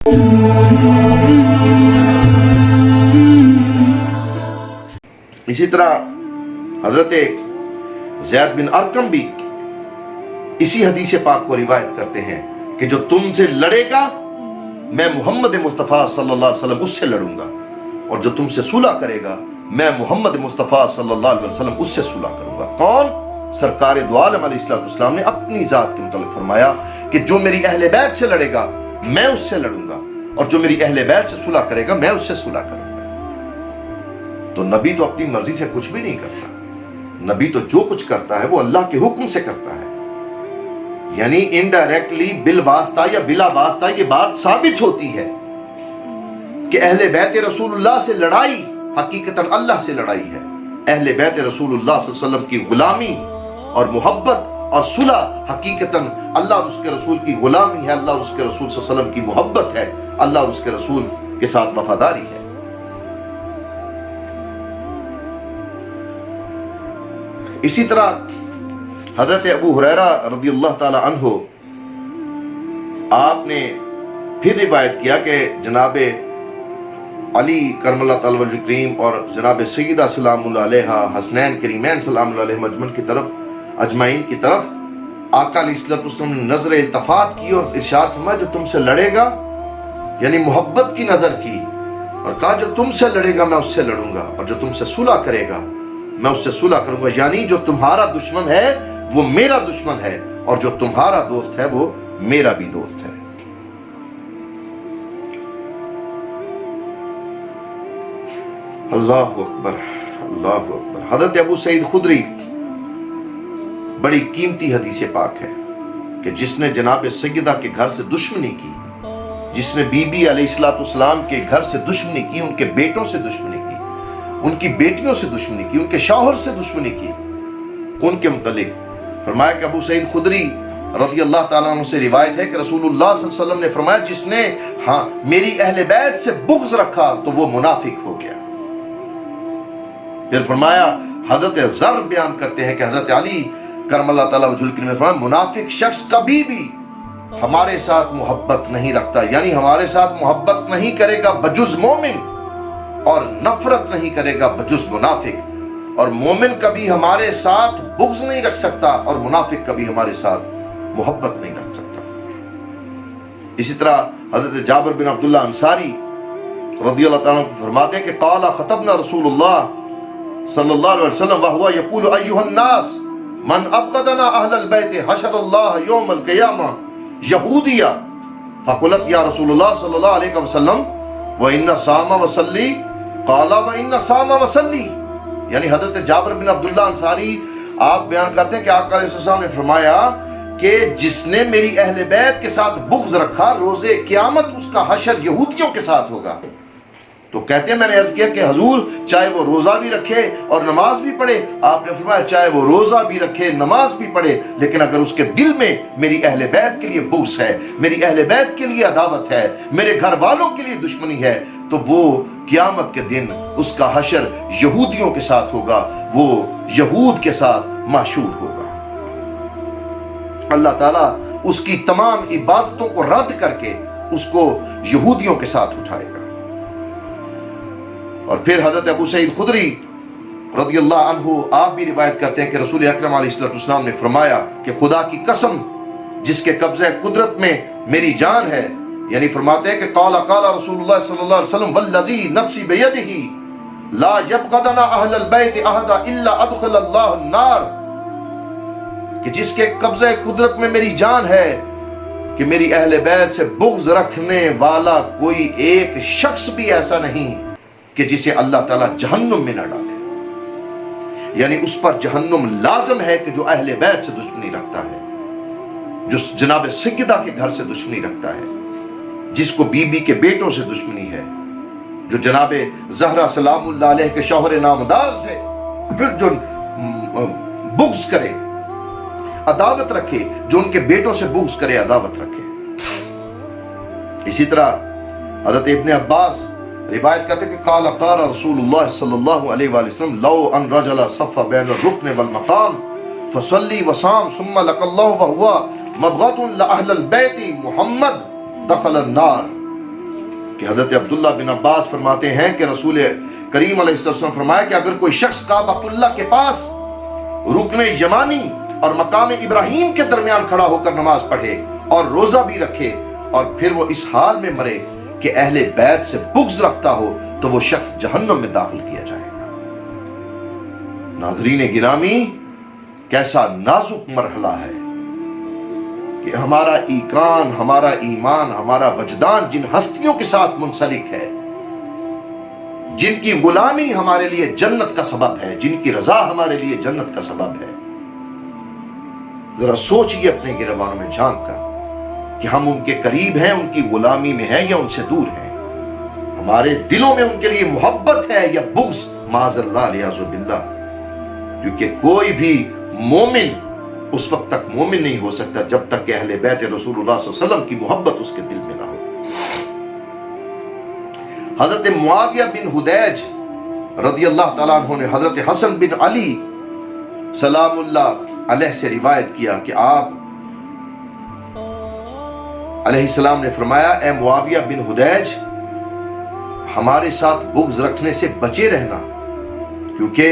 اسی طرح حضرت زید بن ارقم بھی اسی حدیث پاک کو روایت کرتے ہیں کہ جو تم سے لڑے گا میں محمد مصطفیٰ صلی اللہ علیہ وسلم اس سے لڑوں گا، اور جو تم سے صلح کرے گا میں محمد مصطفیٰ صلی اللہ علیہ وسلم اس سے صلح کروں گا۔ کون؟ سرکار دو عالم علیہ السلام نے اپنی ذات کے متعلق فرمایا کہ جو میری اہل بیت سے لڑے گا میں اس سے لڑوں گا، اور جو میری اہل بیت سے صلح کرے گا میں اس سے صلح کروں گا۔ تو نبی تو اپنی مرضی سے کچھ بھی نہیں کرتا، نبی تو جو کچھ کرتا ہے وہ اللہ کے حکم سے کرتا ہے، یعنی انڈائریکٹلی بالواسطہ یا بلا واسطہ یہ بات ثابت ہوتی ہے کہ اہل بیت رسول اللہ سے لڑائی حقیقتاً اللہ سے لڑائی ہے۔ اہل بیت رسول اللہ صلی اللہ علیہ وسلم کی غلامی اور محبت اور صلح حقیقتاً اللہ اور اس کے رسول کی غلامی ہے، اللہ اور اس کے رسول صلی اللہ علیہ وسلم کی محبت ہے، اللہ اور اس کے رسول کے ساتھ وفاداری ہے۔ اسی طرح حضرت ابو ہریرہ رضی اللہ تعالی عنہ آپ نے پھر روایت کیا کہ جناب علی کرم اللہ تعالی وجہ کریم اور جناب سیدہ سلام اللہ علیہ حسنین کریمین سلام اللہ علیہ اجمعین کی طرف آقا علیہ السلام نے نظر التفات کی اور ارشاد فرمایا جو تم سے لڑے گا، یعنی محبت کی نظر کی، اور کہا جو تم سے لڑے گا میں اس سے لڑوں گا، اور جو تم سے صلح کرے گا میں اس سے صلح کروں گا، یعنی جو تمہارا دشمن ہے وہ میرا دشمن ہے، اور جو تمہارا دوست ہے وہ میرا بھی دوست ہے۔ اللہ اکبر، اللہ اکبر۔ حضرت ابو سعید خدری بڑی قیمتی حدیث پاک ہے کہ جس نے جناب سیدہ کے گھر سے دشمنی کی، جس نے بی بی علیہ السلام کے گھر سے دشمنی کی، ان کے بیٹوں سے دشمنی کی، ان کی بیٹیوں سے دشمنی کی، ان کے شوہر سے دشمنی کی، ان کے متعلق فرمایا کہ ابو سعید خدری رضی اللہ تعالیٰ عنہ سے روایت ہے کہ رسول اللہ صلی اللہ علیہ وسلم نے فرمایا جس نے میری اہل بیت سے بغض رکھا تو وہ منافق ہو گیا۔ پھر فرمایا حضرت ذر بیان کرتے ہیں کہ حضرت علی کرم اللہ تعالیٰ وجہ الکریم نے فرمایا منافق شخص کبھی بھی ہمارے ساتھ محبت نہیں رکھتا، یعنی ہمارے ساتھ محبت نہیں کرے گا بجز مومن، اور نفرت نہیں کرے گا بجز منافق، اور مومن کبھی ہمارے ساتھ بغض نہیں رکھ سکتا اور منافق کبھی ہمارے ساتھ محبت نہیں رکھ سکتا۔ اسی طرح حضرت جابر بن عبداللہ انصاری رضی اللہ تعالیٰ عنہ فرماتے ہیں کہ قال خطبنا رسول اللہ صلی اللہ علیہ وسلم وہو یقول ایہا الناس من ابغضنا اہل البیت حشر اللہ یوم القیامہ یہودیہ فقلت یا رسول اللہ صلی اللہ علیہ وسلم وَإِنَّ صَامَ وَصَلِّي قَالَ وَإِنَّ صَامَ وَصَلِّي، یعنی حضرت جابر بن عبداللہ انصاری آپ بیان کرتے ہیں کہ آقا علیہ السلام نے فرمایا کہ جس نے میری اہل بیت کے ساتھ بغض رکھا روز قیامت اس کا حشر یہودیوں کے ساتھ ہوگا۔ تو کہتے ہیں میں نے عرض کیا کہ حضور چاہے وہ روزہ بھی رکھے اور نماز بھی پڑھے، آپ نے فرمایا چاہے وہ روزہ بھی رکھے نماز بھی پڑھے، لیکن اگر اس کے دل میں میری اہل بیت کے لیے بغض ہے، میری اہل بیت کے لیے عداوت ہے، میرے گھر والوں کے لیے دشمنی ہے، تو وہ قیامت کے دن اس کا حشر یہودیوں کے ساتھ ہوگا، وہ یہود کے ساتھ محشور ہوگا۔ اللہ تعالیٰ اس کی تمام عبادتوں کو رد کر کے اس کو یہودیوں کے ساتھ اٹھائے گا۔ اور پھر حضرت ابو سعید خدری رضی اللہ عنہ آپ بھی روایت کرتے ہیں کہ رسول اکرم علیہ السلام نے فرمایا کہ خدا کی قسم جس کے قبضہ قدرت میں میری جان ہے، یعنی فرماتے ہیں کہ قال رسول اللہ صلی اللہ علیہ وسلم والذی نفسی بیدہ لا یبغضنا اہل البیت احد الا ادخل اللہ النار، کہ جس کے قبضہ قدرت میں میری جان ہے کہ میری اہل بیت سے بغض رکھنے والا کوئی ایک شخص بھی ایسا نہیں کہ جسے اللہ تعالیٰ جہنم میں نہ ڈالے، یعنی اس پر جہنم لازم ہے کہ جو اہل بیت سے دشمنی رکھتا ہے، جو جناب سیدہ کے گھر سے دشمنی رکھتا ہے، جس کو بی بی کے بیٹوں سے دشمنی ہے، جو جناب زہرا سلام اللہ علیہ کے شوہر نامداز سے پھر جو بغض کرے عداوت رکھے، جو ان کے بیٹوں سے بغض کرے عداوت رکھے۔ اسی طرح حضرت ابن عباس روایت کرتے کہ قال رسول اللہ صلی اللہ علیہ وآلہ وسلم لو ان رجل صف بین الرکن والمقام فصلی وصام ثم لقى اللہ وهو مبغض لأہل البیت محمد دخل النار، کہ حضرت عبداللہ بن عباس فرماتے ہیں کہ رسول کریم علیہ السلام فرمایا کہ اگر کوئی شخص کعبۃ اللہ کے پاس رکن یمانی اور مقام ابراہیم کے درمیان کھڑا ہو کر نماز پڑھے اور روزہ بھی رکھے اور پھر وہ اس حال میں مرے کہ اہل بیت سے بغض رکھتا ہو تو وہ شخص جہنم میں داخل کیا جائے گا۔ ناظرین گرامی، کیسا نازک مرحلہ ہے کہ ہمارا ایقان، ہمارا ایمان، ہمارا وجدان جن ہستیوں کے ساتھ منسلک ہے، جن کی غلامی ہمارے لیے جنت کا سبب ہے، جن کی رضا ہمارے لیے جنت کا سبب ہے، ذرا سوچئے اپنے گریبانوں میں جھانک کر کہ ہم ان کے قریب ہیں، ان کی غلامی میں ہیں یا ان سے دور ہیں؟ ہمارے دلوں میں ان کے لیے محبت ہے یا بغض؟ معاذ اللہ علیہ باللہ، کیونکہ کوئی بھی مومن اس وقت تک مومن نہیں ہو سکتا جب تک کہ اہل بیت رسول اللہ صلی اللہ علیہ وسلم کی محبت اس کے دل میں نہ ہو۔ حضرت معاویہ بن حدیج رضی اللہ تعالیٰ عنہ نے حضرت حسن بن علی سلام اللہ علیہ سے روایت کیا کہ آپ علیہ السلام نے فرمایا، اے معاویہ بن حدیج، ہمارے ساتھ بغض رکھنے سے بچے رہنا، کیونکہ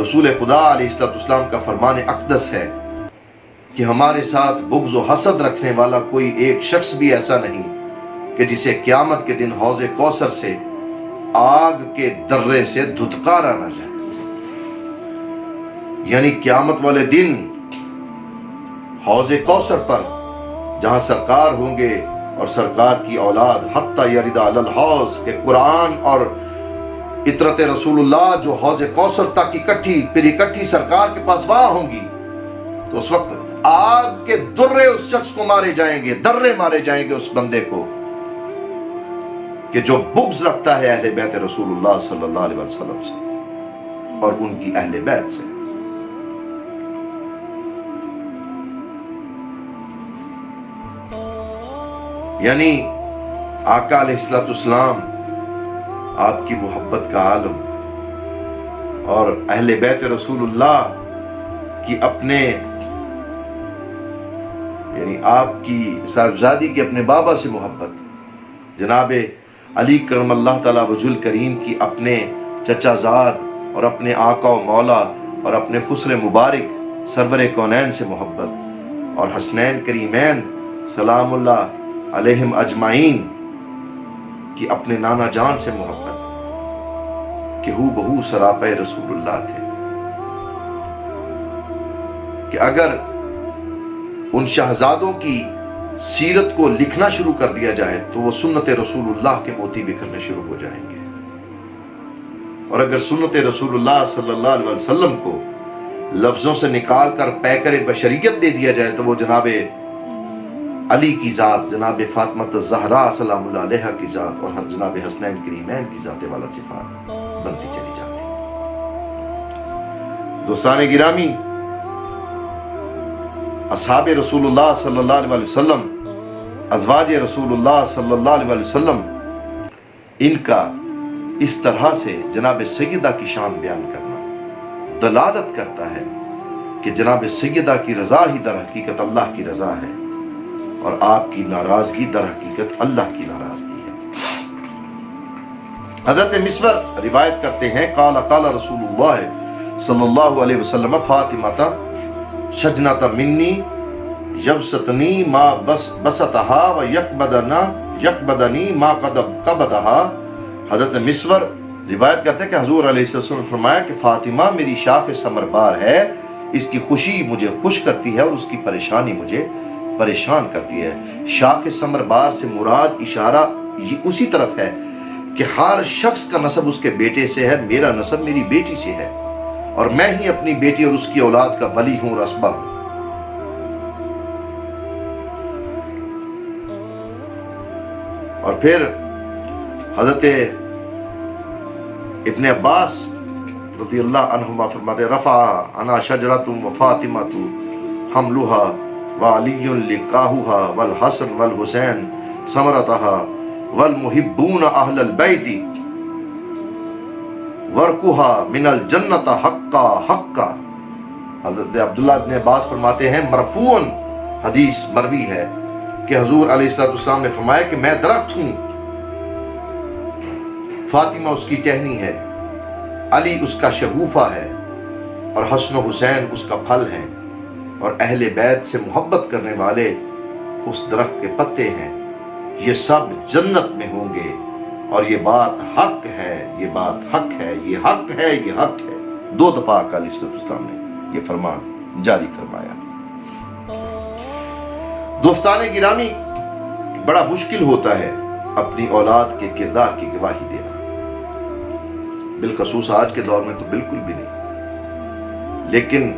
رسول خدا علیہ السلام کا فرمان اقدس ہے کہ ہمارے ساتھ بغض و حسد رکھنے والا کوئی ایک شخص بھی ایسا نہیں کہ جسے قیامت کے دن حوض کوثر سے آگ کے درے سے دھتکارا نہ جائے۔ یعنی قیامت والے دن حوض کوثر پر جہاں سرکار ہوں گے اور سرکار کی اولاد حتی یرد علی الحوض، کہ قرآن اور اطرت رسول اللہ جو حوض کوثر تک اکٹھی سرکار کے پاس وہاں ہوں گی، تو اس وقت آگ کے درے اس شخص کو مارے جائیں گے، درے مارے جائیں گے اس بندے کو کہ جو بغض رکھتا ہے اہل بیت رسول اللہ صلی اللہ علیہ وسلم سے اور ان کی اہل بیت سے۔ یعنی آقا علیہ السلام، آپ کی محبت کا عالم اور اہل بیت رسول اللہ کی اپنے، یعنی آپ کی صاحبزادی کی اپنے بابا سے محبت، جناب علی کرم اللہ تعالیٰ وجہ کریم کی اپنے چچا زاد اور اپنے آقا و مولا اور اپنے خسر مبارک سرور کونین سے محبت، اور حسنین کریمین سلام اللہ علیہم اجمعین کی اپنے نانا جان سے محبت کہ ہو بہو سراپہ رسول اللہ تھے، کہ اگر ان شہزادوں کی سیرت کو لکھنا شروع کر دیا جائے تو وہ سنت رسول اللہ کے موتی بکھرنے شروع ہو جائیں گے، اور اگر سنت رسول اللہ صلی اللہ علیہ وسلم کو لفظوں سے نکال کر پیکر بشریت دے دیا جائے تو وہ جناب علی کی ذات، جناب فاطمہ الزہرا سلام اللہ علیہا کی ذات اور جناب حسنین کریمین کی ذات والا صفات بنتی چلی جاتی۔ دوستان گرامی، اصحاب رسول اللہ صلی اللہ علیہ وسلم، ازواج رسول اللہ صلی اللہ علیہ وسلم، ان کا اس طرح سے جناب سیدہ کی شان بیان کرنا دلالت کرتا ہے کہ جناب سیدہ کی رضا ہی در حقیقت اللہ کی رضا ہے اور آپ کی ناراضگی در حقیقت اللہ کی ناراضگی ہے۔ حضرت مسور روایت کرتے ہیں، قال قال رسول اللہ صلی اللہ علیہ وسلم، فاطمہ شجنۃ منی یبسطنی ما بسطها و یکبدنی ما قبضها۔ حضرت مسور روایت کرتے ہیں کہ حضور علیہ السلام نے فرمایا کہ فاطمہ میری شاخ ثمربار ہے، اس کی خوشی مجھے خوش کرتی ہے اور اس کی پریشانی مجھے پریشان کرتی ہے۔ شاخ ثمربار سے مراد اشارہ یہ اسی طرف ہے کہ ہر شخص کا نسب اس کے بیٹے سے ہے، میرا نسب میری بیٹی سے ہے، اور میں ہی اپنی بیٹی اور اس کی اولاد کا ولی ہوں، رسبہ ہوں۔ اور پھر حضرت ابن عباس رضی اللہ عنہما فرماتے، رفع انا شجرۃ وفاطمۃ حملها وعلی لقاؤها والحسن والحسین ثمرتها والمحبون اہل البیت ورقها من الجنت حقا حقا۔ حضرت عبداللہ ابن عباس فرماتے ہیں، مرفوعاً حدیث مروی ہے کہ حضور علیہ السلام نے فرمایا کہ میں درخت ہوں فاطمہ اس کی ٹہنی ہے، علی اس کا شگوفہ ہے، اور حسن و حسین اس کا پھل ہیں، اور اہل بیت سے محبت کرنے والے اس درخت کے پتے ہیں، یہ سب جنت میں ہوں گے، اور یہ بات حق ہے، یہ بات حق ہے، یہ حق ہے، یہ حق ہے۔ 2 دفعہ آقا علیہ السلام نے یہ فرمان جاری فرمایا۔ دوستان گرامی، بڑا مشکل ہوتا ہے اپنی اولاد کے کردار کی گواہی دینا، بالخصوص آج کے دور میں تو بالکل بھی نہیں، لیکن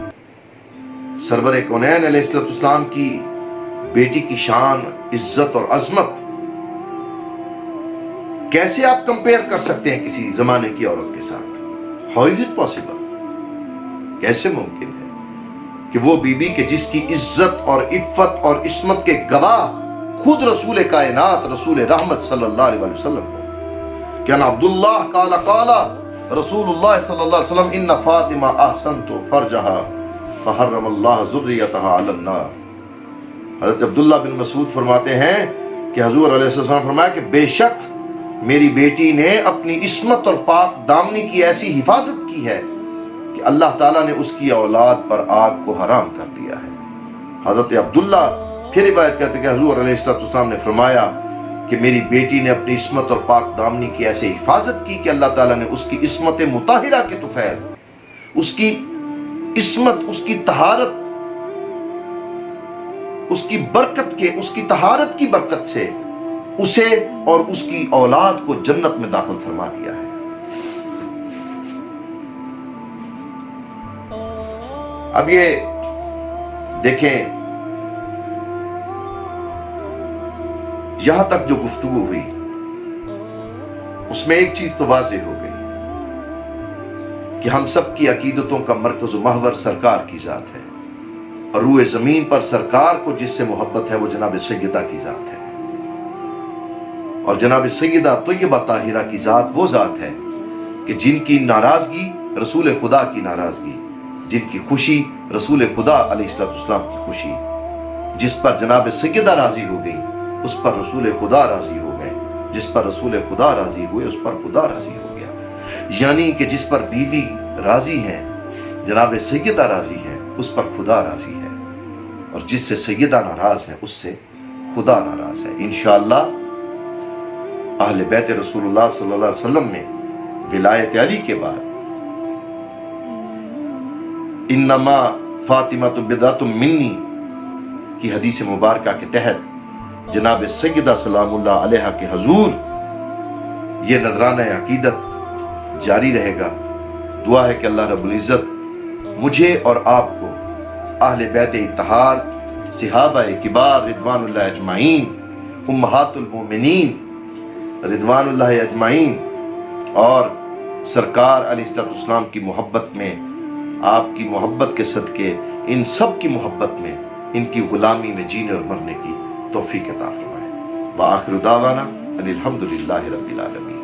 سرور کونین علیہ السلام کی بیٹی کی شان، عزت اور عظمت کیسے آپ کمپیئر کر سکتے ہیں کسی زمانے کی عورت کے ساتھ؟ How is it possible؟ کیسے ممکن ہے کہ وہ بی بی کے جس کی عزت اور عفت اور عصمت کے گواہ خود رسول کائنات، رسول رحمت صلی اللہ علیہ وسلم ہو؟ کہ عبداللہ قال رسول اللہ صلی اللہ علیہ وسلم ان فاطمہ احسنت فرجہا فحرم اللہ ذریتہا علی النار۔ حضرت عبداللہ بن مسعود فرماتے ہیں کہ حضور علیہ السلام فرمایا کہ بے شک میری بیٹی نے اپنی عصمت اور پاک دامنی کی ایسی حفاظت کی ہے کہ اللہ تعالیٰ نے اس کی اولاد پر آگ کو حرام کر دیا ہے۔ حضرت عبداللہ پھر روایت کرتے کہ حضور علیہ السلام نے فرمایا کہ میری بیٹی نے اپنی عصمت اور پاک دامنی کی ایسے حفاظت کی کہ اللہ تعالیٰ نے اس کی عصمت مطہرہ کے طفیل، اس کی عصمت، اس کی طہارت، اس کی برکت کے، اس کی طہارت کی برکت سے اسے اور اس کی اولاد کو جنت میں داخل فرما دیا ہے۔ اب یہ دیکھیں، یہاں تک جو گفتگو ہوئی اس میں ایک چیز تو واضح ہو گئی کہ ہم سب کی عقیدتوں کا مرکز و محور سرکار کی ذات ہے، اور روئے زمین پر سرکار کو جس سے محبت ہے وہ جناب سیدہ کی ذات ہے، اور جناب سیدہ طیبہ طاہرہ کی ذات وہ ذات ہے کہ جن کی ناراضگی رسول خدا کی ناراضگی، جن کی خوشی رسول خدا علیہ السلام کی خوشی، جس پر جناب سیدہ راضی ہو گئی اس پر رسول خدا راضی ہو گئے، جس پر رسول خدا راضی ہوئے اس پر خدا راضی ہو گیا۔ یعنی کہ جس پر بیوی راضی ہے، جناب سیدہ راضی ہے، اس پر خدا راضی ہے، اور جس سے سیدہ ناراض ہے اس سے خدا ناراض ہے۔ انشاءاللہ اہل بیت رسول اللہ صلی اللہ علیہ وسلم میں ولایت علی کے بعد انما فاطمہ بضعۃ منی کی حدیث مبارکہ کے تحت جناب سیدہ سلام اللہ علیہا کے حضور یہ نذرانہ عقیدت جاری رہے گا۔ دعا ہے کہ اللہ رب العزت مجھے اور آپ کو اہل بیت اطہار، صحابہ کبار رضوان اللہ اجمعین، امہات المومنین رضوان اللہ اجمعین، اور سرکار علیہ السلام کی محبت میں، آپ کی محبت کے صدقے ان سب کی محبت میں، ان کی غلامی میں جینے اور مرنے کی توفیق عطا فرمائے۔ وآخر دعوانا ان الحمدللہ رب العالمین۔